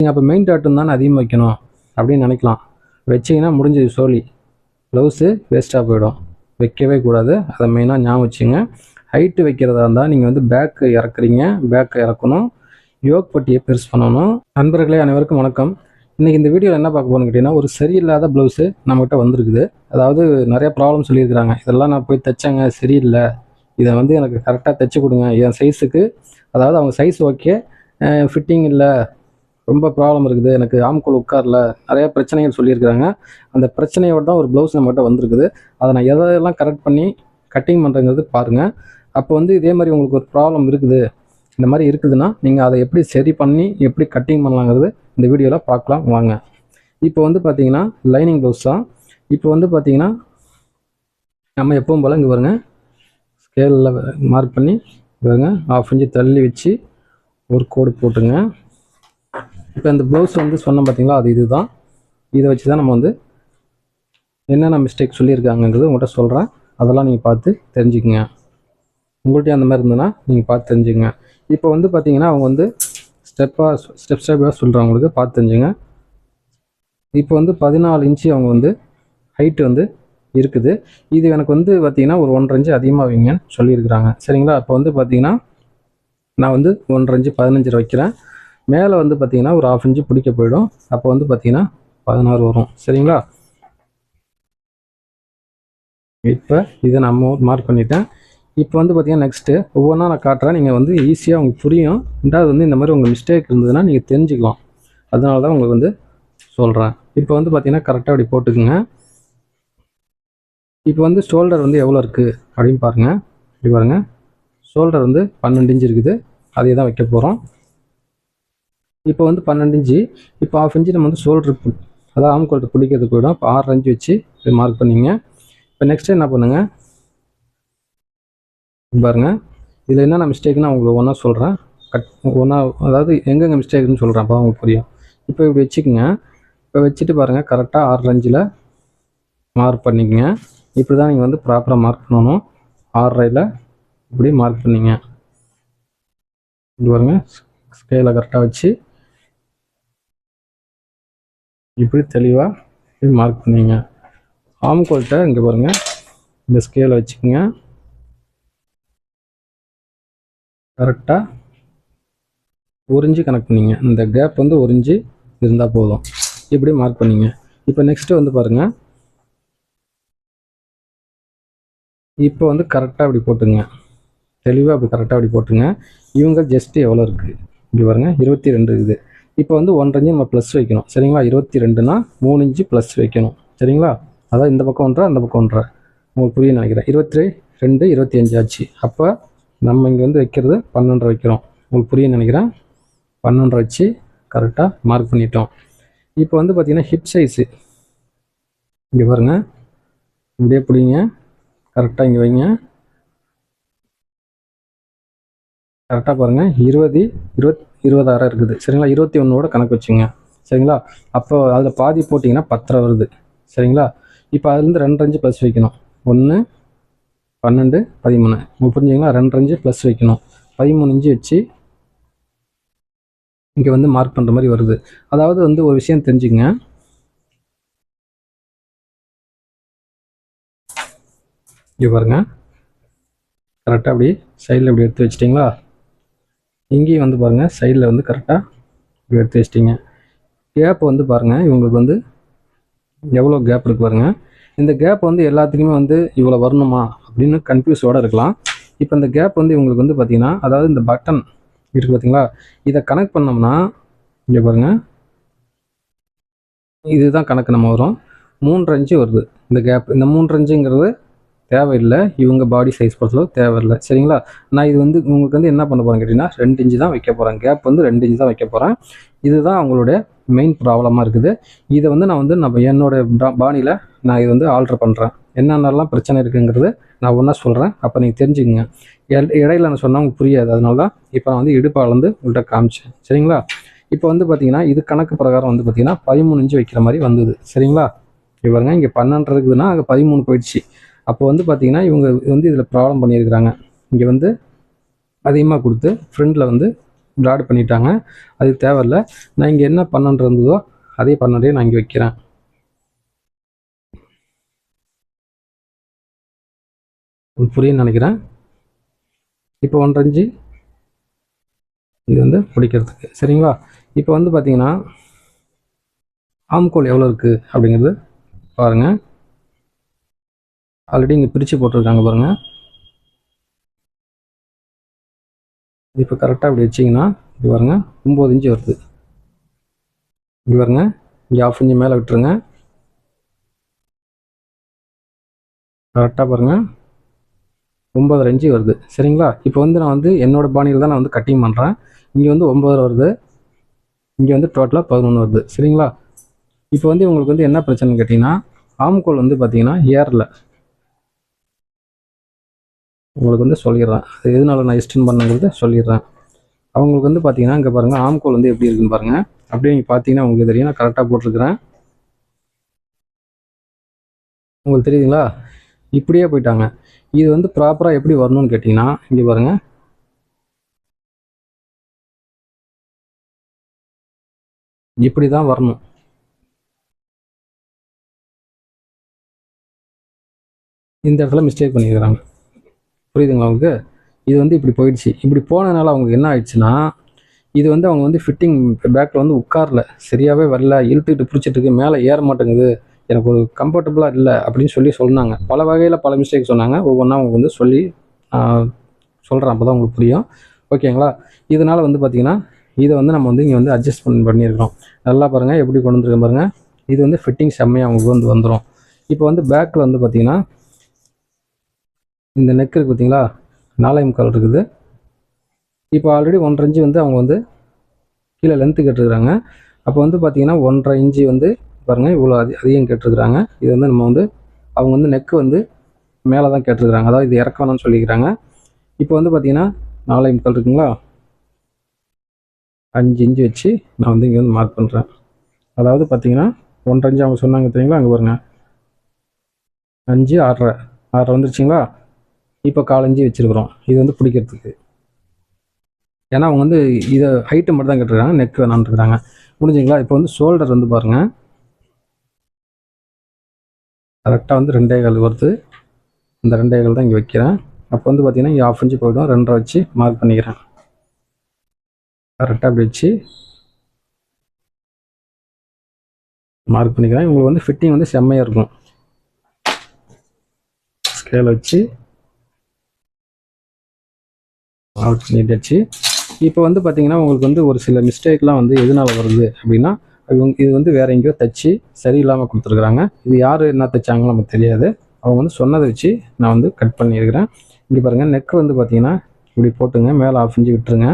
நீங்கள் அப்போ மெயின் டாட்டும் தானே அதிகமாக வைக்கணும் அப்படின்னு நினைக்கலாம். வச்சிங்கன்னா முடிஞ்சது சோலி, ப்ளவுஸு வேஸ்ட்டாக போயிடும். வைக்கவே கூடாது. அதை மெயினாக ஞாபகம் வச்சுங்க. ஹைட்டு வைக்கிறதா இருந்தால் நீங்கள் வந்து பேக்கு இறக்குறீங்க, பேக்கை இறக்கணும், யோக் பட்டியை பெருசு பண்ணணும். நண்பர்களே அனைவருக்கும் வணக்கம். இன்றைக்கி இந்த வீடியோவில் என்ன பார்க்க போகணும்னு கேட்டிங்கன்னா, ஒரு சரியில்லாத ப்ளவுஸு நம்மகிட்ட வந்திருக்குது. அதாவது நிறைய ப்ராப்ளம் சொல்லியிருக்கிறாங்க. இதெல்லாம் நான் போய் தைச்சேங்க, சரியில்லை, இதை வந்து எனக்கு கரெக்டாக தைச்சி கொடுங்க என் சைஸுக்கு. அதாவது அவங்க சைஸ் ஓகே, ஃபிட்டிங் இல்லை, ரொம்ப ப்ராப்ளம் இருக்குது, எனக்கு ஆம்கோல் உட்காரல, நிறையா பிரச்சனைகள் சொல்லியிருக்கிறாங்க. அந்த பிரச்சனையோடு தான் ஒரு ப்ளவுஸ் நம்மகிட்ட வந்திருக்குது. அதை நான் எதெல்லாம் கரெக்ட் பண்ணி கட்டிங் பண்ணுறங்கிறது பாருங்கள். அப்போ வந்து இதே மாதிரி உங்களுக்கு ஒரு ப்ராப்ளம் இருக்குது, இந்த மாதிரி இருக்குதுன்னா நீங்கள் அதை எப்படி சரி பண்ணி எப்படி கட்டிங் பண்ணலாங்கிறது இந்த வீடியோவில் பார்க்கலாம் வாங்க. இப்போ வந்து பார்த்தீங்கன்னா லைனிங் ப்ளவுஸ் தான். இப்போ வந்து பார்த்தீங்கன்னா நம்ம எப்பவும் போல் இங்கே பாருங்கள், ஸ்கேலில் மார்க் பண்ணி பாருங்க, 1/2 இன்ச்சு தள்ளி வச்சு ஒரு கோடு போட்டுங்க. இப்போ இந்த ப்ளவுஸ் வந்து சொன்னோம் பார்த்தீங்களா, அது இதுதான். இதை வச்சு தான் நம்ம வந்து என்னென்ன மிஸ்டேக் சொல்லியிருக்காங்கங்கிறது உங்கள்கிட்ட சொல்கிறேன். அதெல்லாம் நீங்கள் பார்த்து தெரிஞ்சுக்குங்க. உங்கள்கிட்ட அந்த மாதிரி இருந்ததுன்னா நீங்கள் பார்த்து தெரிஞ்சுங்க. இப்போ வந்து பார்த்தீங்கன்னா அவங்க வந்து ஸ்டெப்பாக சொல்கிறவங்களுக்கு பார்த்து தெரிஞ்சுங்க. இப்போ வந்து 14 இன்ச்சு அவங்க வந்து ஹைட்டு வந்து இருக்குது. இது எனக்கு வந்து பார்த்திங்கன்னா ஒரு 1.5 இன்ச்சு அதிகமாக வைங்கன்னு சொல்லியிருக்கிறாங்க. சரிங்களா? அப்போ வந்து பார்த்திங்கன்னா நான் வந்து 1.5 இன்ச்சு 15 வைக்கிறேன். மேலே வந்து பார்த்திங்கன்னா ஒரு 1/2 இன்ச்சு பிடிக்க போயிடும். அப்போ வந்து பார்த்திங்கன்னா 16 வரும். சரிங்களா? இப்போ இதை நான் மார்க் பண்ணிட்டேன். இப்போ வந்து பார்த்திங்கன்னா நெக்ஸ்ட்டு ஒவ்வொன்றா நான் காட்டுறேன். நீங்கள் வந்து ஈஸியாக உங்களுக்கு புரியும். ரெண்டாவது வந்து இந்த மாதிரி உங்கள் மிஸ்டேக் இருந்ததுன்னா நீங்கள் தெரிஞ்சுக்கலாம். அதனால தான் உங்களுக்கு வந்து சொல்கிறேன். இப்போ வந்து பார்த்திங்கன்னா கரெக்டாக அப்படி போட்டுக்குங்க. இப்போ வந்து ஷோல்டர் வந்து எவ்வளோ இருக்குது அப்படின்னு பாருங்கள். இப்படி பாருங்கள், ஷோல்டர் வந்து 12 இன்ச்சு இருக்குது. அதே தான் வைக்க போகிறோம். இப்போ வந்து 12 இன்ச்சு. இப்போ 1/2 இன்ச்சு நம்ம வந்து ஷோல்டர் அதாவது ஆம்கோல்ட்டு பிடிக்கிறதுக்கு போய்டும். இப்போ 6 இன்ச்சு வச்சு இப்படி மார்க் பண்ணிங்க. இப்போ நெக்ஸ்ட்டு என்ன பண்ணுங்கள் பாருங்கள், இதில் என்னென்ன மிஸ்டேக்னு நான் உங்களுக்கு ஒன்றா சொல்கிறேன். ஒன்றா அதாவது எங்கெங்கே மிஸ்டேக்குன்னு சொல்கிறேன், அப்போ தான் உங்களுக்கு புரியும். இப்போ இப்படி வச்சுக்கோங்க. இப்போ வச்சுட்டு பாருங்கள், கரெக்டாக 6 இன்ச்சில் மார்க் பண்ணிக்கங்க. இப்படி தான் நீங்கள் வந்து ப்ராப்பராக மார்க் பண்ணணும். 6.5 இப்படி மார்க் பண்ணிங்க. இப்படி பாருங்கள், ஸ்கேலை கரெக்டாக வச்சு இப்படி தெளிவாக இப்படி மார்க் பண்ணிங்க. ஆம்கோல்ட்டை இங்கே பாருங்கள், இந்த ஸ்கேலை வச்சுக்கோங்க. கரெக்டாக 1 இன்ச்சு கனெக்ட் பண்ணிங்க. இந்த கேப் வந்து 1 இன்ச்சு இருந்தால் போதும். இப்படி மார்க் பண்ணிங்க. இப்போ நெக்ஸ்ட்டு வந்து பாருங்கள், இப்போ வந்து கரெக்டாக அப்படி போட்டுங்க. தெளிவாக அப்படி கரெக்டாக அப்படி போட்டுங்க. இவங்க ஜஸ்ட்டு எவ்வளோ இருக்குது இப்படி பாருங்கள், 22 இருக்குது. இப்போ வந்து 1.5 இன்ச்சு நம்ம ப்ளஸ் வைக்கணும். சரிங்களா? 22னா 3 இன்ச்சு ப்ளஸ் வைக்கணும். சரிங்களா? அதான் இந்த பக்கம் 1.5, அந்த பக்கம் 1.5. உங்களுக்கு புரிய நினைக்கிறேன். 22 25 ஆச்சு. அப்போ நம்ம இங்கே வந்து வைக்கிறது 12 வைக்கிறோம். உங்களுக்கு புரிய நினைக்கிறேன். 12 வச்சு கரெக்டாக மார்க் பண்ணிட்டோம். இப்போ வந்து பார்த்திங்கன்னா ஹிப் சைஸு இங்கே பாருங்கள், இப்படியே பிடிங்க. கரெக்டாக இங்கே வைங்க. கரெக்டாக பாருங்கள், 26 இருக்குது. சரிங்களா? 21ஓட கணக்கு வச்சுங்க. சரிங்களா? அப்போ அதில் பாதி போட்டிங்கன்னா 10 வருது. சரிங்களா? இப்போ அதுலேருந்து 2 இன்ச்சு ப்ளஸ் வைக்கணும். 1 12 13. உங்களுக்கு புரிஞ்சுங்களா? 2 இன்ச்சு ப்ளஸ் வைக்கணும். 13 இன்ச்சு வச்சு இங்கே வந்து மார்க் பண்ணுற மாதிரி வருது. அதாவது வந்து ஒரு விஷயம் தெரிஞ்சுங்க, இங்கே பாருங்க, கரெக்டாக அப்படி சைடில் இப்படி எடுத்து வச்சிட்டிங்களா? இங்கேயும் வந்து பாருங்கள், சைடில் வந்து கரெக்டாக இப்படி எடுத்து வச்சிட்டிங்க. கேப் வந்து பாருங்கள், இவங்களுக்கு வந்து எவ்வளோ கேப் இருக்குது பாருங்கள். இந்த கேப் வந்து எல்லாத்துக்குமே வந்து இவ்வளோ வரணுமா அப்படின்னு கன்ஃபியூஸோடு இருக்கலாம். இப்போ இந்த கேப் வந்து இவங்களுக்கு வந்து பார்த்திங்கன்னா, அதாவது இந்த பட்டன் இருக்குது பார்த்தீங்களா, இதை கனெக்ட் பண்ணோம்னா இங்கே பாருங்கள், இதுதான் கணக்கு நம்ம வரும். 3.5 இன்ச்சு வருது இந்த கேப். இந்த 3.5 இன்ச்சுங்கிறது தேவையில்லை, இவங்க பாடி சைஸ் பொறுத்தளவு தேவையில்லை. சரிங்களா? நான் இது வந்து உங்களுக்கு வந்து என்ன பண்ண போகிறேன் கேட்டிங்கன்னா, 2 இன்ச்சு தான் வைக்க போகிறேன். கேப் வந்து 2 இன்ச்சு தான் வைக்க போகிறேன். இதுதான் அவங்களுடைய மெயின் ப்ராப்ளமாக இருக்குது. இதை வந்து நான் என்னோடய பாணியில் நான் இது வந்து ஆல்ட்ரு பண்ணுறேன். என்னென்னலாம் பிரச்சனை இருக்குங்கிறது நான் ஒன்றா சொல்கிறேன். அப்போ நீங்கள் தெரிஞ்சுக்கங்க. இடையில நான் சொன்னால் உங்களுக்கு புரியாது. அதனால தான் இப்போ நான் வந்து இடுப்பால் வந்து உங்கள்கிட்ட காமிச்சேன். சரிங்களா? இப்போ வந்து பார்த்திங்கன்னா இது கணக்கு பிரகாரம் வந்து பார்த்திங்கன்னா 13 இன்ச்சு வைக்கிற மாதிரி வந்தது. சரிங்களா? இவருங்க இங்கே 12 இருக்குதுன்னா அங்கே 13 போயிடுச்சு. அப்போ வந்து பார்த்திங்கன்னா இவங்க வந்து இதில் ப்ராப்ளம் பண்ணியிருக்கிறாங்க. இங்கே வந்து அதிகமாக கொடுத்து ஃப்ரண்டில் வந்து ப்ராட் பண்ணிட்டாங்க, அது தேவையில்ல. நான் இங்கே என்ன பண்ணன்று இருந்ததோ அதே பண்ணதே நான் இங்கே வைக்கிறேன். புரியுன்னு நினைக்கிறேன். இப்போ 1.5 இன்ச்சு இது வந்து பிடிக்கிறதுக்கு, சரிங்களா? இப்போ வந்து பார்த்தீங்கன்னா ஆம்கோல் எவ்வளோ இருக்குது அப்படிங்கிறது பாருங்கள். ஆல்ரெடி இங்கே பிரித்து போட்டிருக்காங்க பாருங்கள். இப்போ கரெக்டாக இப்படி வச்சிங்கன்னா இப்படி பாருங்க 9 இன்ச்சு வருது. இப்படி பாருங்க, இங்கே 1/2 இன்ச்சு மேலே விட்டுருங்க. கரெக்டாக பாருங்கள் 9.5 இன்ச்சு வருது, சரிங்களா? இப்போ வந்து நான் வந்து என்னோடய பாணியில் தான் நான் வந்து கட்டிங் பண்ணுறேன். இங்கே வந்து 9 வருது, இங்கே வந்து டோட்டலாக 11 வருது, சரிங்களா? இப்போ வந்து உங்களுக்கு வந்து என்ன பிரச்சனைன்னு கேட்டிங்கன்னா ஆம்கோல் வந்து பார்த்தீங்கன்னா ஏரில் உங்களுக்கு வந்து சொல்லிடுறேன். அது எதனால நான் எக்ஸ்டெண்ட் பண்ணுங்கிறது சொல்லிடுறேன். அவங்களுக்கு வந்து பார்த்தீங்கன்னா இங்கே பாருங்கள் ஆம்கோல் வந்து எப்படி இருக்குன்னு பாருங்கள். அப்படியே நீங்கள் பார்த்தீங்கன்னா உங்களுக்கு தெரியும், நான் கரெக்டாக போட்டிருக்கிறேன். உங்களுக்கு தெரியுதுங்களா? இப்படியே போயிட்டாங்க. இது வந்து ப்ராப்பராக எப்படி வரணும்னு கேட்டிங்கன்னா இங்கே பாருங்கள், இப்படி தான் வரணும். இந்த இடத்துல மிஸ்டேக் பண்ணியிருக்கிறாங்க, புரியுதுங்களா உங்களுக்கு? இது வந்து இப்படி போயிடுச்சு. இப்படி போனதுனால அவங்களுக்கு என்ன ஆயிடுச்சுன்னா, இது வந்து அவங்க வந்து ஃபிட்டிங் பேக்கில் வந்து உட்காரல, சரியாகவே வரல, இழுத்துக்கிட்டு பிடிச்சிட்டு இருக்கு, மேலே ஏற மாட்டேங்குது, எனக்கு ஒரு கம்ஃபர்டபுளாக இல்லை அப்படின்னு சொன்னாங்க. பல வகையில் பல மிஸ்டேக் சொன்னாங்க. ஒவ்வொன்றா அவங்க வந்து சொல்லி சொல்கிறேன், அப்போ தான் உங்களுக்கு புரியும், ஓகேங்களா? இதனால் வந்து பார்த்திங்கன்னா இதை வந்து நம்ம வந்து இங்கே வந்து அட்ஜஸ்ட் பண்ணியிருக்கிறோம். நல்லா பாருங்கள் எப்படி கொண்டு வந்துருக்கேன் பாருங்கள். இது வந்து ஃபிட்டிங் செம்மையாக அவங்களுக்கு வந்து வந்துடும். இப்போ வந்து பேக்கில் வந்து பார்த்திங்கன்னா இந்த நெக் இருக்குது பார்த்தீங்களா, 4.25 இருக்குது. இப்போ ஆல்ரெடி 1.5 இன்ச்சு வந்து அவங்க வந்து கீழே லென்த்து கேட்டிருக்கிறாங்க. அப்போ வந்து பார்த்திங்கன்னா 1.5 இன்ச்சு வந்து பாருங்கள் இவ்வளோ அதிகம் கேட்டிருக்கிறாங்க. இது வந்து நம்ம வந்து அவங்க வந்து நெக்கு வந்து மேலே தான் கேட்டிருக்கிறாங்க, அதாவது இது இறக்க வேணும்னு சொல்லிக்கிறாங்க. இப்போ வந்து பார்த்திங்கன்னா 4.25 இருக்குங்களா, 5 இன்ச்சு வச்சு நான் வந்து இங்கே வந்து மார்க் பண்ணுறேன். அதாவது பார்த்திங்கன்னா 1.5 இன்ச்சு அவங்க சொன்னாங்க தெரியுங்களா, அங்கே பாருங்கள் 5 6.5 வந்துருச்சுங்களா. இப்போ 1/4 இன்ச்சு வச்சுருக்குறோம் இது வந்து பிடிக்கிறதுக்கு. ஏன்னா அவங்க வந்து இதை ஹைட்டு மட்டும் தான் கேட்டுருக்காங்க, நெக் வேணான்ட்டுருக்காங்க. முடிஞ்சுங்களா? இப்போ வந்து ஷோல்டர் வந்து பாருங்கள் கரெக்டாக வந்து 2.25 வருது. இந்த 2.25 தான் இங்கே வைக்கிறேன். அப்போ வந்து பார்த்திங்கன்னா இங்கே 1/2 இன்ச்சு போய்டும், 2.5 வச்சு மார்க் பண்ணிக்கிறேன். கரெக்டாக அப்படி வச்சு மார்க் பண்ணிக்கிறேன். உங்களுக்கு வந்து ஃபிட்டிங் வந்து செம்மையாக இருக்கும். ஸ்கேல் வச்சு அவுட் பண்ணிட்டாச்சு. இப்போ வந்து பார்த்திங்கன்னா உங்களுக்கு வந்து ஒரு சில மிஸ்டேக்லாம் வந்து எதனால் வருது அப்படின்னா, இது வந்து வேறு எங்கேயோ தைச்சி சரியில்லாமல் கொடுத்துருக்குறாங்க. இது யார் என்ன தைச்சாங்களோ நமக்கு தெரியாது. அவங்க வந்து சொன்னதை வச்சு நான் வந்து கட் பண்ணியிருக்கிறேன். இங்கே பாருங்கள் நெக் வந்து பார்த்திங்கன்னா இப்படி போட்டுங்க, மேலே 1/2 இன்ச்சு விட்டுருங்க.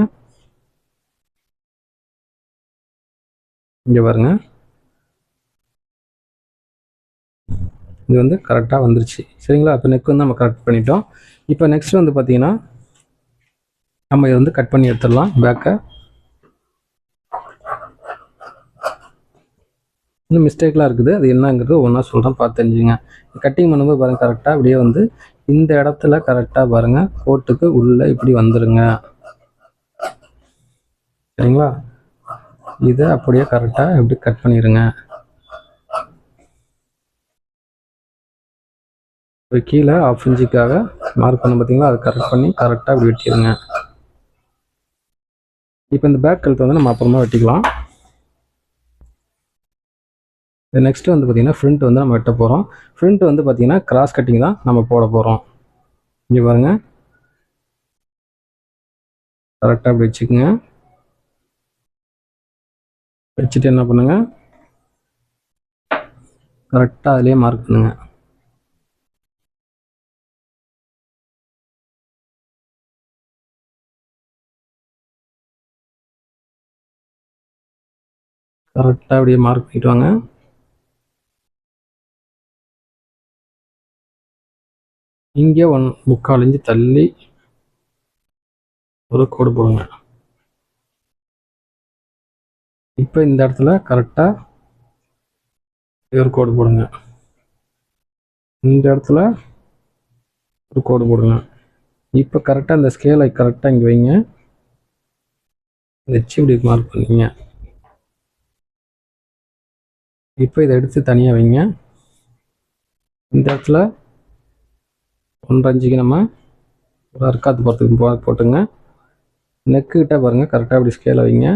இங்கே பாருங்கள் இது வந்து கரெக்டாக வந்துருச்சு, சரிங்களா? இப்போ நெக் வந்து நம்ம கரெக்ட் பண்ணிட்டோம். இப்போ நெக்ஸ்ட் வந்து பார்த்திங்கன்னா நம்ம இதை வந்து கட் பண்ணி எடுத்துடலாம். பேக்கை இன்னும் மிஸ்டேக்லாம் இருக்குது, அது என்னங்கிறது ஒன்றா சொல்கிறேன், பார்த்து தெரிஞ்சுங்க. கட்டிங் பண்ணும்போது பாருங்கள் கரெக்டாக அப்படியே வந்து இந்த இடத்துல கரெக்டாக பாருங்கள் கோட்டுக்கு உள்ளே இப்படி வந்துடுங்க, சரிங்களா? இதை அப்படியே கரெக்டாக இப்படி கட் பண்ணிடுங்க. இப்போ கீழே 1/2 இன்ச்சுக்காக மார்க் பண்ண பார்த்தீங்களா, அதை கரெக்ட் பண்ணி கரெக்டாக இப்படி வெட்டிடுங்க. இப்போ இந்த பேக் கழுத்தை வந்து நம்ம அப்புறமா வெட்டிக்கலாம். நெக்ஸ்ட்டு வந்து பார்த்திங்கன்னா ஃப்ரண்ட் வந்து நம்ம வெட்ட போகிறோம். ஃப்ரண்ட் வந்து பார்த்திங்கன்னா கிராஸ் கட்டிங் தான் நம்ம போட போகிறோம். இங்கே பாருங்கள் கரெக்டாக அப்படி வச்சுக்கோங்க. வச்சுட்டு என்ன பண்ணுங்கள் கரெக்டாக அதிலே மார்க் பண்ணுங்கள். கரெக்டாக அப்படியே மார்க் பண்ணிட்டு வாங்க. இங்கே 1/4 இன்ச்சு தள்ளி ஒரு கோடு போடுங்க. இப்போ இந்த இடத்துல கரெக்டாக ஒரு கோடு போடுங்க. இந்த இடத்துல ஒரு கோடு போடுங்க. இப்போ கரெக்டாக இந்த ஸ்கேலை கரெக்டாக இங்கே வைங்க. வச்சு இப்படி மார்க் பண்ணிங்க. இப்போ இதை எடுத்து தனியாக வைங்க. இந்த இடத்துல 1.5 இன்ச்சுக்கு நம்ம ஒரு அர்க்காத்து போகிறதுக்கு போட்டுங்க. நெக்குக்கிட்ட பாருங்கள், கரெக்டாக இப்படி ஸ்கேலை வைங்க.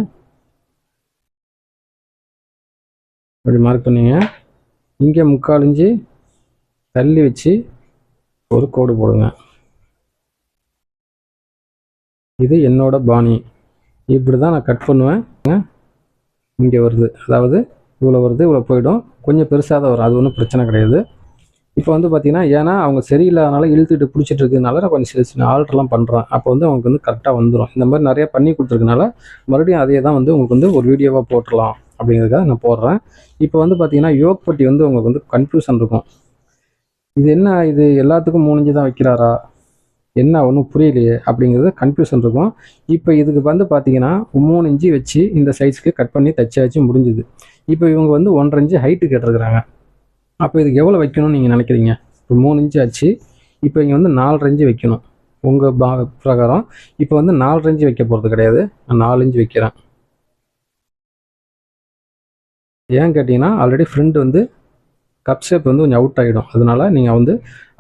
இப்படி மார்க் பண்ணிங்க. இங்கே 3/4 இன்ச்சு தள்ளி வச்சு ஒரு கோடு போடுங்க. இது என்னோட பாணி. இப்படி தான் நான் கட் பண்ணுவேன். இங்கே வருது, அதாவது இவ்வளோ வருது, இவ்வளோ போயிடும். கொஞ்சம் பெருசாக தான் வரும், அது ஒன்றும் பிரச்சனை கிடையாது. இப்போ வந்து பார்த்தீங்கன்னா, ஏன்னா அவங்க சரியில்லாதனால இழுத்துட்டு பிடிச்சிட்டு இருக்கிறதுனால நான் கொஞ்சம் சின்ன சின்ன ஆல்ட்ரெலாம் பண்ணுறேன். அப்போ வந்து அவங்களுக்கு வந்து கரெக்டாக வந்துடும். இந்த மாதிரி நிறையா பண்ணி கொடுத்துருக்கனால மறுபடியும் அதே தான் வந்து உங்களுக்கு வந்து ஒரு வீடியோவாக போட்டுடலாம் அப்படிங்கிறதுக்காக நான் போடுறேன். இப்போ வந்து பார்த்தீங்கன்னா, யோக் பட்டி வந்து உங்களுக்கு வந்து கன்ஃபியூஷன் இருக்கும். இது என்ன, இது எல்லாத்துக்கும் 3 இன்ச்சு தான் வைக்கிறாரா, என்ன ஒன்றும் புரியலையே அப்படிங்கிறது கன்ஃபியூஷன் இருக்கும். இப்போ இதுக்கு வந்து பார்த்தீங்கன்னா 3 இன்ச்சு வச்சு இந்த சைஸ்க்கு கட் பண்ணி தச்சாச்சு, முடிஞ்சுது. இப்போ இவங்க வந்து 1.5 இன்ச்சு ஹைட்டு கேட்டிருக்கிறாங்க. அப்போ இதுக்கு எவ்வளோ வைக்கணும்னு நீங்கள் நினைக்கிறீங்க? இப்போ 3 இன்ச்சு ஆச்சு. இப்போ இங்கே வந்து 4.5 இன்ச்சு வைக்கணும் உங்கள் பிரகாரம். இப்போ வந்து 4.5 இன்ச்சு வைக்க போகிறது கிடையாது, நான் 4 இன்ச்சு வைக்கிறேன். ஏன்னு கேட்டிங்கன்னா, ஆல்ரெடி ஃப்ரெண்டு வந்து கப் ஷேப் வந்து கொஞ்சம் அவுட் ஆகிடும். அதனால் நீங்கள் வந்து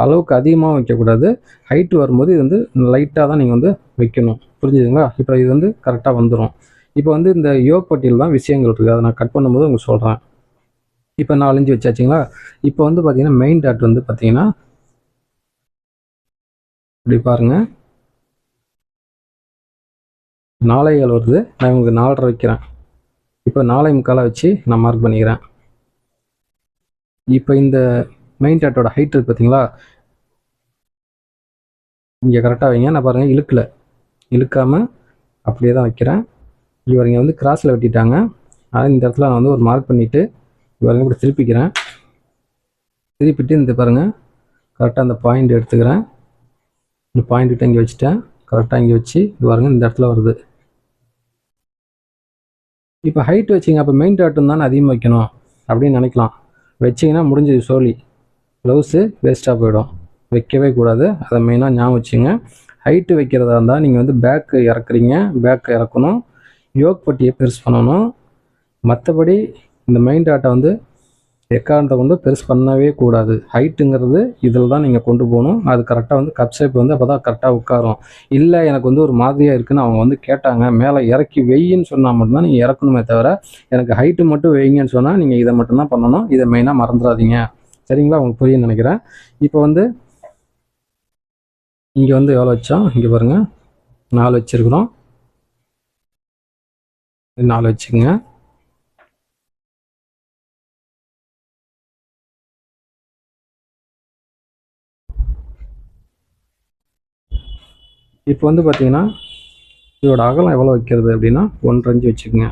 அளவுக்கு அதிகமாக வைக்கக்கூடாது. ஹைட்டு வரும்போது இது வந்து லைட்டாக தான் நீங்கள் வந்து வைக்கணும். புரிஞ்சுதுங்களா? இப்போ இது வந்து கரெக்டாக வந்துடும். இப்போ வந்து இந்த யோக் பட்டியில் தான் விஷயங்கள் இருக்குது. அதை நான் கட் பண்ணும்போது உங்களுக்கு சொல்கிறேன். இப்போ 4 இன்ச்சு வச்சாச்சுங்களா? இப்போ வந்து பார்த்தீங்கன்னா மெயின் டாட் வந்து பார்த்தீங்கன்னா இப்படி பாருங்கள், 4.7 வருது. நான் உங்களுக்கு 4.5 வைக்கிறேன். இப்போ 4.75 வச்சு நான் மார்க் பண்ணிக்கிறேன். இப்போ இந்த மெயின் டாட்டோட ஹைட் இருக்குது பார்த்தீங்களா, இங்கே கரெக்டாக வைங்க. நான் பாருங்கள் இழுக்காமல் அப்படியே தான் வைக்கிறேன். இவங்க வந்து கிராஸில் வெட்டிட்டாங்க. ஆனால் இந்த இடத்துல நான் வந்து ஒரு மார்க் பண்ணிவிட்டு இவங்க இப்படி திருப்பிக்கிறேன். திருப்பிட்டு இந்த பாருங்கள், கரெக்டாக அந்த பாயிண்ட் எடுத்துக்கிறேன். இந்த பாயிண்ட் கிட்ட இங்கே வச்சுட்டேன். கரெக்டாக இங்கே வச்சு இது பாருங்கள், இந்த இடத்துல வருது. இப்போ ஹைட் வச்சிங்க, அப்போ மெயின் டாட்டும் தானே அதிகமாக வைக்கணும் அப்படின்னு நினைக்கலாம். வச்சிங்கன்னா முடிஞ்சது சோலி, ப்ளவுஸு வேஸ்ட்டாக போயிடும். வைக்கவே கூடாது, அதை மெயினாக ஞாபகம் வச்சுங்க. ஹைட்டு வைக்கிறதா இருந்தால் நீங்கள் வந்து பேக்கு இறக்குறீங்க, பேக்கு இறக்கணும், யோக் பட்டியை பெருசு பண்ணணும். மற்றபடி இந்த மெயின் டாட்டை வந்து எக்காரணத்தை கொண்டு பெருசு பண்ணவே கூடாது. ஹைட்டுங்கிறது இதில் தான் நீங்கள் கொண்டு போகணும். அது கரெக்டாக வந்து கப் ஷேப் வந்து அப்போ தான் கரெக்டாக உட்காரும். இல்லை எனக்கு வந்து ஒரு மாதிரியாக இருக்குதுன்னு அவங்க வந்து கேட்டாங்க, மேலே இறக்கி வெயின்னு சொன்னால் மட்டும்தான் நீங்கள் இறக்கணுமே தவிர, எனக்கு ஹைட்டு மட்டும் வெயிங்கன்னு சொன்னால் நீங்கள் இதை மட்டும்தான் பண்ணணும். இதை மெயினாக மறந்துடாதீங்க. சரிங்களா? உங்களுக்கு புரியுன்னு நினைக்கிறேன். இப்போ வந்து இங்கே வந்து எவ்வளோ வச்சோம், இங்கே பாருங்கள் 4 வச்சுருக்குறோம். 4 வச்சுக்கோங்க. இப்போ வந்து பார்த்தீங்கன்னா இதோட அகலம் எவ்வளோ வைக்கிறது அப்படின்னா 1.5 இன்ச்சு வச்சுக்கோங்க.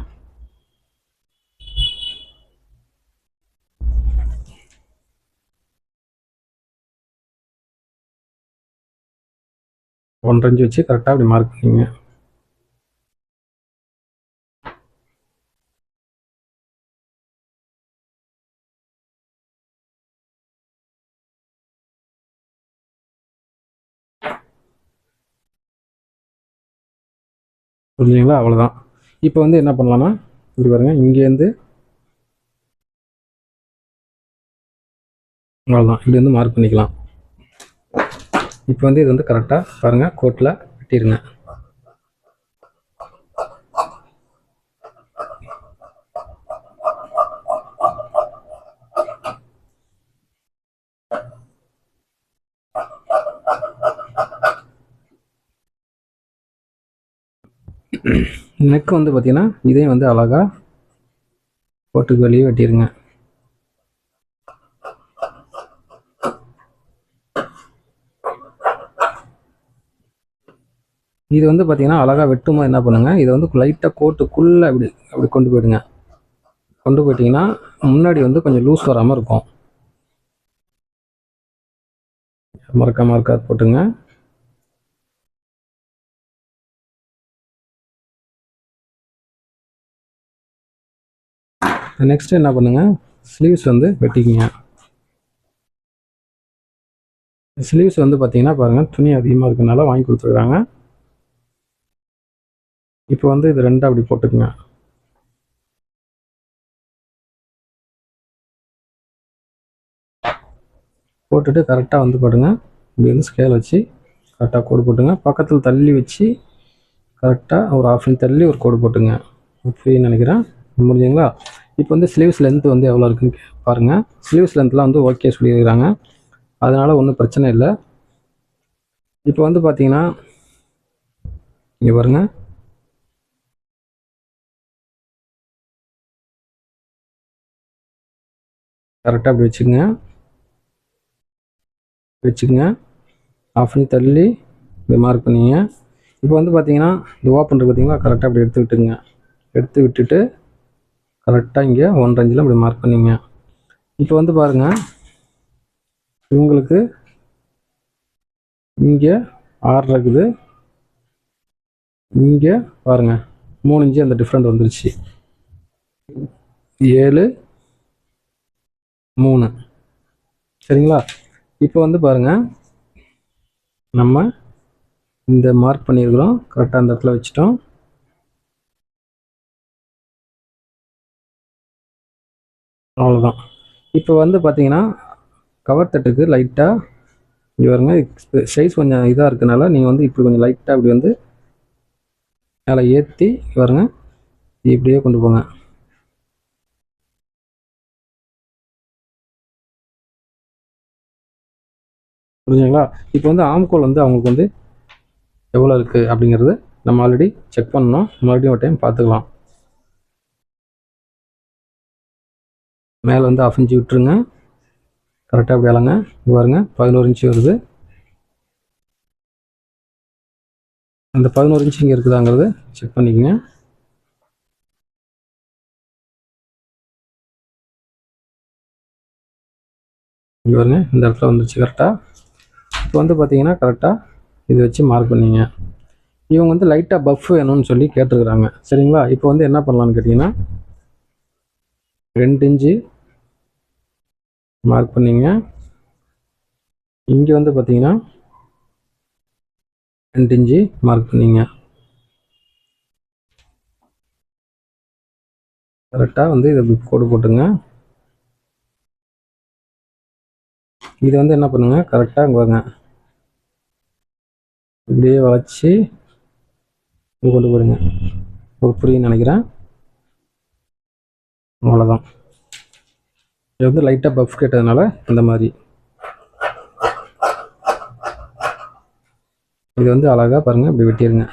ஒன்றரை இன்ச்சு வச்சு கரெக்டாக அப்படி மார்க் பண்ணிங்க. புரிஞ்சுங்களா? அவ்வளோதான். இப்போ வந்து என்ன பண்ணலாம்னா இப்படி பாருங்கள், இங்கேருந்து அவ்வளோதான், இப்படி வந்து மார்க் பண்ணிக்கலாம். இப்போ வந்து இது வந்து கரெக்டாக பாருங்கள், கோட்டில் வெட்டிடுங்க. நெக் வந்து பார்த்தீங்கன்னா இதையும் வந்து அழகாக கோட்டுக்கு வெளியே வெட்டிடுங்க. இது வந்து பார்த்தீங்கன்னா அழகாக வெட்டும்போது என்ன பண்ணுங்கள், இதை வந்து லைட்டாக கோட்டுக்குள்ளே அப்படி கொண்டு போயிடுங்க. கொண்டு போயிட்டீங்கன்னா முன்னாடி வந்து கொஞ்சம் லூஸ் வராமல் இருக்கும். மறக்காது போட்டுங்க. நெக்ஸ்ட் என்ன பண்ணுங்க, ஸ்லீவ்ஸ் வந்து வெட்டிக்கிங்க. ஸ்லீவ்ஸ் வந்து பார்த்தீங்கன்னா பாருங்கள், துணி அதிகமாக இருக்கனால வாங்கி கொடுத்துருக்காங்க. இப்போ வந்து இது ரெண்டாக அப்படி போட்டுக்குங்க. போட்டுட்டு கரெக்டாக வந்து போடுங்க. இப்படி வந்து ஸ்கேல் வச்சு கரெக்டாக கோடு போட்டுங்க. பக்கத்தில் தள்ளி வச்சு கரெக்டாக ஒரு 1/2 இன்ச் தள்ளி ஒரு கோடு போட்டுங்க. புரியுன்னு நினைக்கிறேன். முடிஞ்சுங்களா? இப்போ வந்து ஸ்லீவ்ஸ் லென்த் வந்து எவ்வளோ இருக்குன்னு பாருங்கள். ஸ்லீவ்ஸ் லென்த்லாம் வந்து ஓகே சொல்லியிருக்கிறாங்க, அதனால் ஒன்றும் பிரச்சனை இல்லை. இப்போ வந்து பார்த்தீங்கன்னா இங்கே பாருங்கள், கரெக்டாக அப்படி வச்சுக்கோங்க. 1/2 இன்ச் தள்ளி இப்படி மார்க் பண்ணிங்க. இப்போ வந்து பார்த்தீங்கன்னா இது ஓப்பன் இருக்குது பார்த்தீங்களா, கரெக்டாக அப்படி எடுத்து விட்டுங்க. எடுத்து விட்டுட்டு கரெக்டாக இங்கே 1.5 இன்ச்சில் இப்படி மார்க் பண்ணிங்க. இப்போ வந்து பாருங்கள், இவங்களுக்கு இங்கே 6 இருக்குது, இங்கே பாருங்கள் 3 இன்ச்சு அந்த டிஃப்ரெண்ட் வந்துருச்சு. 7 3 சரிங்களா? இப்போ வந்து பாருங்கள், நம்ம இந்த மார்க் பண்ணியிருக்கிறோம், கரெக்டாக அந்த இடத்துல வச்சுட்டோம். அவ்வளோதான். இப்போ வந்து பார்த்தீங்கன்னா கவர் தட்டுக்கு லைட்டாக இங்கே வருங்க, சைஸ் கொஞ்சம் இதாக இருக்கனால நீங்கள் வந்து இப்படி கொஞ்சம் லைட்டாக இப்படி வந்து மேலே ஏற்றி வருங்க, இப்படியே கொண்டு போங்க. புரிஞ்சுங்களா? இப்போ வந்து ஆம்கோல் வந்து அவங்களுக்கு வந்து எவ்வளோ இருக்குது அப்படிங்கிறது நம்ம ஆல்ரெடி செக் பண்ணோம். மறுபடியும் ஒரு டைம் பார்த்துக்கலாம். மேலே வந்து 1/2 இன்ச்சு விட்டுருங்க, கரெக்டாக அப்படி அளங்க. பாருங்க 11 இன்ச்சு வருது. அந்த 11 இன்ச்சு இங்கே இருக்குதாங்கிறது செக் பண்ணிக்கங்க. இங்கே பாருங்க, இந்த இடத்துல வந்துருச்சு கரெக்டாக. இப்போ வந்து பார்த்தீங்கன்னா கரெக்டாக இது வச்சு மார்க் பண்ணிங்க. இவங்க வந்து லைட்டாக பஃப் வேணும்னு சொல்லி கேட்டுருக்குறாங்க, சரிங்களா? இப்போ வந்து என்ன பண்ணலான்னு கேட்டிங்கன்னா 2 இன்ச்சு மார்க் பண்ணிங்க. இங்கே வந்து பார்த்தீங்கன்னா 2 இன்ச்சு மார்க் பண்ணிங்க. கரெக்டாக வந்து இதை கோடு போட்டுங்க. இதை வந்து என்ன பண்ணுங்க, கரெக்டாக இங்கே வாங்க, இப்படியே வளைச்சி கொண்டு போடுங்க. புரியுன்னு நினைக்கிறேன். அவ்வளோதான். இது வந்து லைட்டாக பஃப் கேட்டதுனால இந்த மாதிரி இது வந்து அழகாக பாருங்கள், இப்படி வெட்டிடுங்க.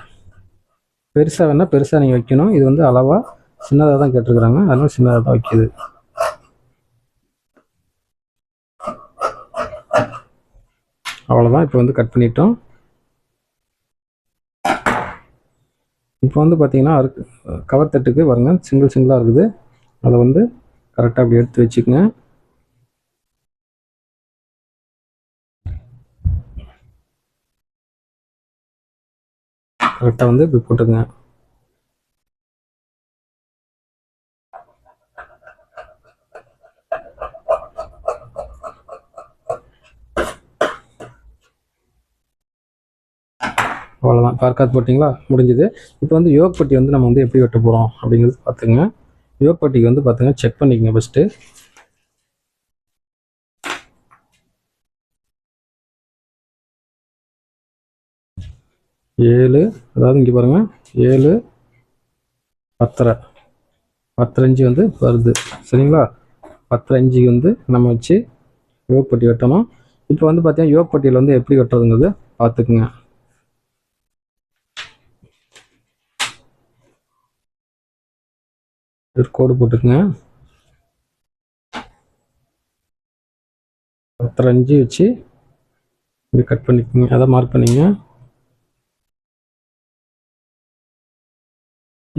பெருசாக வேணால் பெருசாக நீங்கள் வைக்கணும். இது வந்து அளவாக சின்னதாக தான் கேட்டிருக்கிறாங்க, அதனால் சின்னதாக தான் வைக்கிது. அவ்வளோதான். இப்போ வந்து கட் பண்ணிட்டோம். இப்போ வந்து பார்த்தீங்கன்னா கவர் தட்டுக்கு பாருங்க, சிங்கிளாக இருக்குது. அதை வந்து கரெக்டாக அப்படி எடுத்து வச்சுக்கோங்க. கரெக்டாக வந்து இப்படி போட்டுங்க. அவ்வளோதான். பார்க்காது போட்டிங்களா, முடிஞ்சுது. இப்போ வந்து யோக் பட்டி வந்து நம்ம வந்து எப்படி வெட்ட போகிறோம் அப்படிங்கிறது பார்த்துங்க. யோக் பட்டிக்கு வந்து பார்த்துங்க, செக் பண்ணிக்கங்க ஃபஸ்ட்டு. 7, அதாவது இங்கே பாருங்கள் 7 10.5 இன்ச்சு வந்து வருது, சரிங்களா? 10.5 இன்ச்சுக்கு வந்து நம்ம வச்சு யோக் பட்டி வெட்டணும். இப்போ வந்து பார்த்தீங்கன்னா யோக் பட்டியில் வந்து எப்படி வெட்டுறதுங்கிறது பார்த்துக்குங்க. ஒரு கோடு போட்டுக்குங்க. 10.5 வச்சு இப்படி கட் பண்ணிக்கோங்க, அதை மார்க் பண்ணிங்க.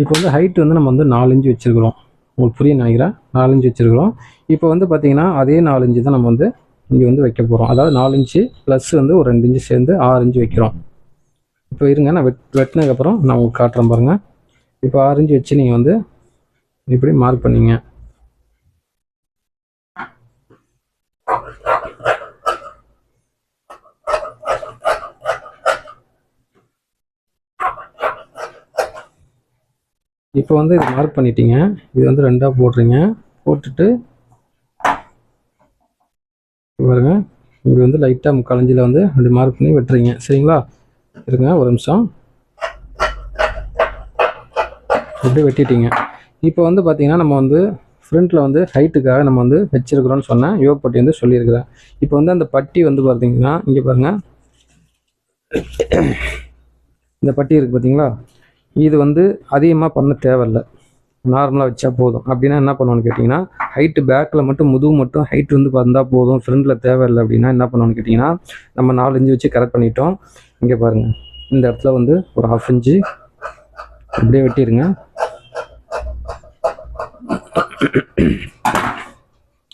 இப்போ வந்து ஹைட் வந்து நம்ம வந்து 4 இன்ச்சு வச்சுருக்கிறோம், உங்களுக்கு புரிய நினைக்கிறேன். 4 இன்ச்சு வச்சுருக்கிறோம். இப்போ வந்து பார்த்தீங்கன்னா அதே 4 இன்ச்சு தான் நம்ம வந்து இங்கே வந்து வைக்க போகிறோம். அதாவது 4 இன்ச்சு ப்ளஸ் வந்து ஒரு 2 இன்ச்சு சேர்ந்து 6 இன்ச்சு வைக்கிறோம். இப்போ இருங்க, நான் வெட்டினதுக்கப்புறம் நான் உங்களுக்கு காட்டுறேன் பாருங்கள். இப்போ 6 இன்ச்சு வச்சு நீங்கள் வந்து இப்படி மார்க் பண்ணிங்க. இப்போ வந்து இது மார்க் பண்ணிட்டீங்க. இது வந்து 2ஆக போடுறீங்க. போட்டுட்டு பாருங்க, இங்கே வந்து லைட்டாக 3/4 இன்ச்சில் வந்து அப்படி மார்க் பண்ணி வெட்டுறீங்க. சரிங்களா? இருங்க ஒரு நிமிஷம். இப்படி வெட்டிட்டீங்க. இப்போ வந்து பார்த்தீங்கன்னா நம்ம வந்து ஃப்ரண்ட்டில் வந்து ஹைட்டுக்காக நம்ம வந்து வச்சிருக்கிறோன்னு சொன்னேன். யோக் பட்டி வந்து சொல்லியிருக்கிறேன். இப்போ வந்து அந்த பட்டி வந்து பார்த்தீங்கன்னா இங்கே பாருங்கள், இந்த பட்டி இருக்குது பார்த்தீங்களா? இது வந்து அதிகமாக பண்ண தேவையில்லை, நார்மலாக வச்சா போதும். அப்படின்னா என்ன பண்ணுவோன்னு கேட்டிங்கன்னா, ஹைட்டு பேக்கில் மட்டும் முதுகு மட்டும் ஹைட் வந்து வந்தால் போதும், ஃப்ரண்டில் தேவையில்லை அப்படின்னா என்ன பண்ணுவோன்னு கேட்டிங்கன்னா, நம்ம 4 இன்ச்சு வச்சு கரெக்ட் பண்ணிட்டோம். இங்கே பாருங்கள், இந்த இடத்துல வந்து ஒரு 1/2 இன்ச்சு அப்படியே வெட்டிடுங்க.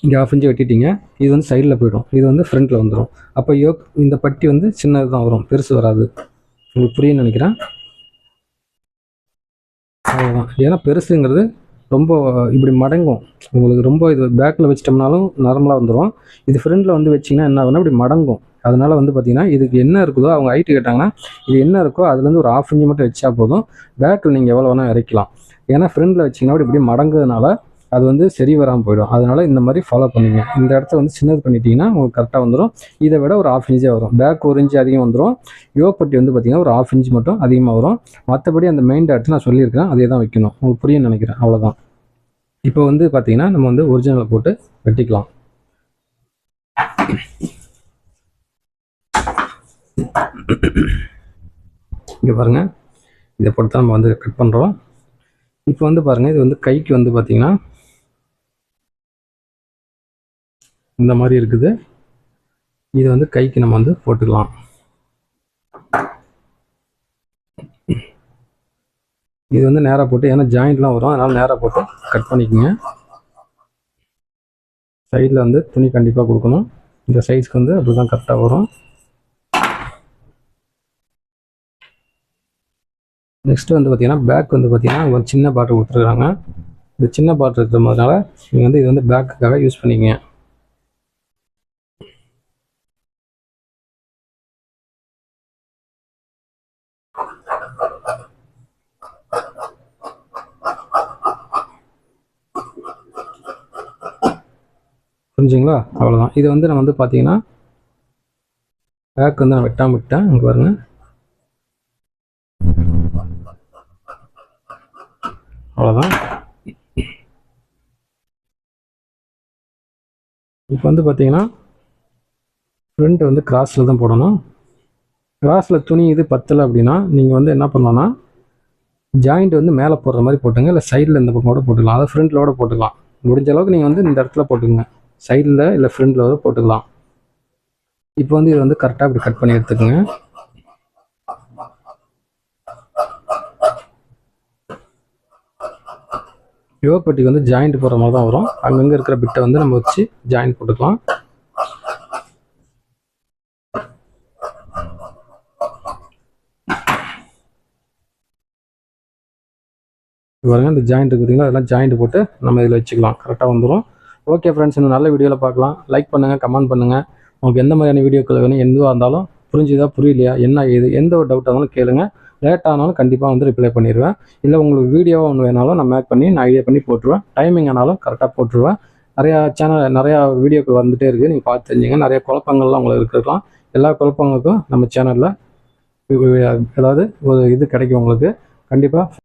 இங்கே 1/2 இன்ச்சு வெட்டிட்டீங்க. இது வந்து சைடில் போய்டும், இது வந்து ஃப்ரண்ட்டில் வந்துடும். அப்போ இந்த பட்டி வந்து சின்னது தான் வரும், பெருசு வராது. உங்களுக்கு புரியுன்னு நினைக்கிறேன். அவ்வளோதான். ஏன்னா பெருசுங்கிறது ரொம்ப இப்படி மடங்கும் உங்களுக்கு. ரொம்ப இது பேக்கில் வச்சிட்டோம்னாலும் நார்மலாக வந்துடும். இது ஃப்ரண்டில் வந்து வச்சிங்கன்னா என்ன ஆகுனா இப்படி மடங்கும். அதனால் வந்து பார்த்திங்கன்னா இதுக்கு என்ன இருக்குதோ, அவங்க ஹைட்டு கேட்டாங்கன்னா இது என்ன இருக்கோ அதுலேருந்து ஒரு 1/2 இன்ச்சு மட்டும் வச்சா போதும். பேக்கில் நீங்கள் எவ்வளோ வேணால் இறக்கலாம். ஏன்னா ஃப்ரண்டில் வச்சிங்கன்னா இப்படி மடங்குறதுனால அது வந்து சரி வராமல் போயிடும். அதனால் இந்த மாதிரி ஃபாலோ பண்ணிங்க. இந்த இடத்த வந்து சின்னது பண்ணிட்டீங்கன்னா உங்களுக்கு கரெக்டாக வந்துடும். இதை விட ஒரு 1/2 இன்ச்சே வரும். பேக் 1 இன்ச்சு அதிகம் வந்துடும். யோக் பட்டி வந்து பார்த்திங்கன்னா ஒரு 1/2 இன்ச்சு மட்டும் அதிகமாக வரும். மற்றபடி அந்த மெயின் டாட் நான் சொல்லியிருக்கேன், அதே தான் வைக்கணும். உங்களுக்கு புரியும்னு நினைக்கிறேன். அவ்வளோதான். இப்போ வந்து பார்த்திங்கன்னா நம்ம வந்து ஒரிஜினலை போட்டு வெட்டிக்கலாம். இங்கே பாருங்கள், இதை போட்டு தான் நம்ம வந்து கட் பண்ணுறோம். இப்போ வந்து பாருங்கள், இது வந்து கைக்கு வந்து பார்த்திங்கன்னா இந்த மாதிரி இருக்குது. இது வந்து கைக்கு நம்ம வந்து போட்டுக்கலாம். இது வந்து நேராக போட்டு, ஏன்னா ஜாயிண்ட்லாம் வரும், அதனால் நேராக போட்டு கட் பண்ணிக்கோங்க. சைடில் வந்து துணி கண்டிப்பாக கொடுக்கணும். இந்த சைஸ்க்கு வந்து அப்படி தான் கரெக்டாக வரும். நெக்ஸ்ட்டு வந்து பார்த்திங்கன்னா பேக் வந்து பார்த்திங்கன்னா ஒரு சின்ன பாட்டில் கொடுத்துருக்காங்க. இந்த சின்ன பாட்டில் இருக்கிறதுனால நீங்கள் வந்து இது வந்து பேக்குக்காக யூஸ் பண்ணிக்கங்க. புரிஞ்சுங்களா? அவ்வளோதான். இது வந்து நான் வந்து பார்த்தீங்கன்னா பேக் வந்து நான் வெட்டாமல் விட்டேன். இங்கே பாருங்க, அவ்வளோதான். இப்போ வந்து பார்த்தீங்கன்னா ஃப்ரண்ட் வந்து கிராஸில் தான் போடணும். கிராஸில் துணி இது பத்தலை அப்படின்னா நீங்கள் வந்து என்ன பண்ணலாம்னா ஜாயிண்ட் வந்து மேலே போடுற மாதிரி போட்டுங்க, இல்லை சைடில் இந்த பக்கம் கூட போட்டுக்கலாம். அதை ஃப்ரண்ட்டில் கூட போட்டுக்கலாம். முடிஞ்ச அளவுக்கு நீங்கள் வந்து இந்த இடத்துல போட்டுக்கங்க, சைடில் இல்லை ஃப்ரண்ட்டில் கூட போட்டுக்கலாம். இப்போ வந்து இது வந்து கரெக்டாக இப்படி கட் பண்ணி எடுத்துக்கோங்க. யோக் பட்டிக்கு வந்து ஜாயிண்ட் போடுற மாதிரி தான் வரும். அங்கங்கே இருக்கிற பிட்டை வந்து நம்ம வச்சு ஜாயிண்ட் போட்டுக்கலாம். பாருங்க, இந்த ஜாயிண்ட் இருக்குதுங்களா, அதெல்லாம் ஜாயிண்ட் போட்டு நம்ம இதில் வச்சுக்கலாம். கரெக்டாக வந்துடும். ஓகே ஃப்ரெண்ட்ஸ், இன்னும் நல்ல வீடியோவில் பார்க்கலாம். லைக் பண்ணுங்கள், கமெண்ட் பண்ணுங்கள். உங்களுக்கு எந்த மாதிரியான வீடியோக்கள் வேணும், எதுவாக இருந்தாலும் புரிஞ்சுதா புரியலையா என்ன ஏது எந்த ஒரு டவுட்டாக இருந்தாலும் கேளுங்கள். லேட் ஆனாலும் கண்டிப்பாக வந்து ரிப்ளை பண்ணிடுவேன். இல்லை உங்களுக்கு வீடியோவாக ஒன்று வேணாலும் நான் மேக் பண்ணி நான் ஐடியா பண்ணி போட்டுருவேன். டைமிங் ஆனாலும் கரெக்டாக போட்டுருவேன். நிறையா நிறையா வீடியோக்கள் வந்துகிட்டே இருக்குது, நீங்கள் பார்த்து தெரிஞ்சுங்க. நிறைய குழப்பங்கள்லாம் உங்களுக்கு இருக்கலாம். எல்லா குழப்பங்களுக்கும் நம்ம சேனலில் ஏதாவது ஒரு இது கிடைக்கும் உங்களுக்கு கண்டிப்பாக.